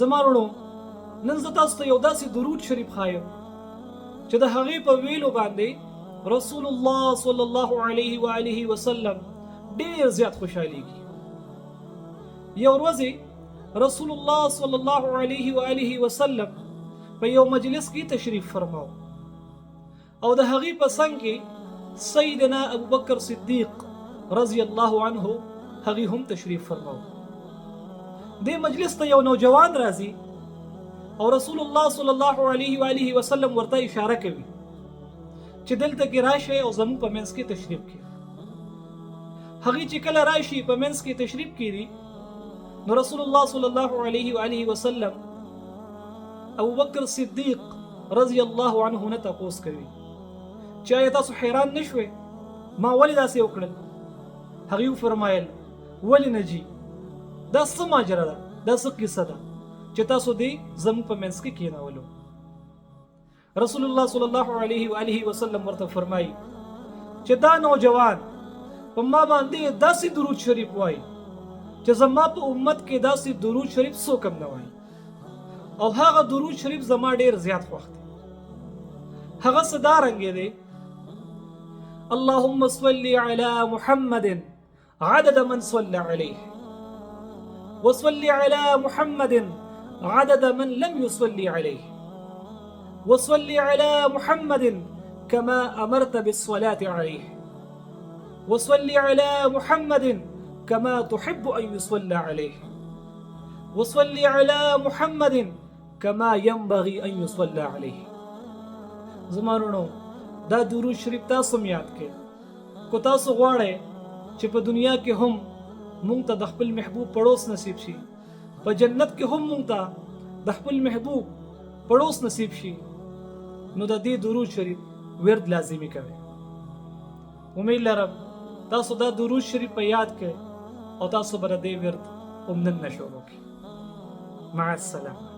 زمارونو نن زه تاسو ته یو داسې درود شریف خایم چې د هغې په ویلو باندې رسول الله صلی الله علیه و آله وسلم ډیر زیات خوشحالیږي. یو ورځ رسول الله صلی الله علیه و آله وسلم په یو مجلس کې تشریف فرماو او د هغې په څنګ کې سیدنا ابوبکر صدیق رضی الله عنه هغې هم تشریف فرماو. دې مجلس ته یو نوجوان راځي او رسول الله صلی الله علیه و آله وسلم ورته اشاره کوي چې دلته کې راشئ او زموږ په منځ کې تشریف کړئ. هغې چې کله راشي په منځ کې تشریف کړي نو رسول الله صلی الله علیه و آله وسلم ابوبکر صدیق رضی الله عنه نه تپوس کوي چې آیا تاسو حیران نه شوئ ما ولې داسې وکړل؟ هغې وفرمایل ولې نه جي، دا څه ماجره ده، دا څه کیسه ده چې تاسو دې زموږ په منځ کې کېنولو؟ رسول الله صلی الله علیه و آله وسلم ورته فرمایي چې دا نوجوان په ما باندې داسې درود شریف وایي چې زما په امت کې داسې درود شریف څوک هم نه وایي او هغه درود شریف زما ډیر زیات خوښ دی. هغه څه دا رنګې دی: اللهم صل علی محمد عدد من صلى عليه وصل على محمد عدد من لم يصلي عليه وصل على محمد كما أمرت بالصلاة عليه وصل على محمد كما تحب أن يصلى عليه وصل على محمد كما ينبغي أن يصلى عليه. زمانونو دا درود شریف تاسو یاد کړئ کو تاسو غواړئ چې په دنیا کې هم مونږ ته د خپل محبوب پړوس نصیب شي، په جنت کې هم مونږ ته د خپل محبوب پړوس نصیب شي، نو د دې درود شریف ورد لازمي کوئ. امید لرم تاسو دا درود شریف په یاد کړئ او تاسو به د دې ورد هم نن نه شروع کړئ. مع السلامه.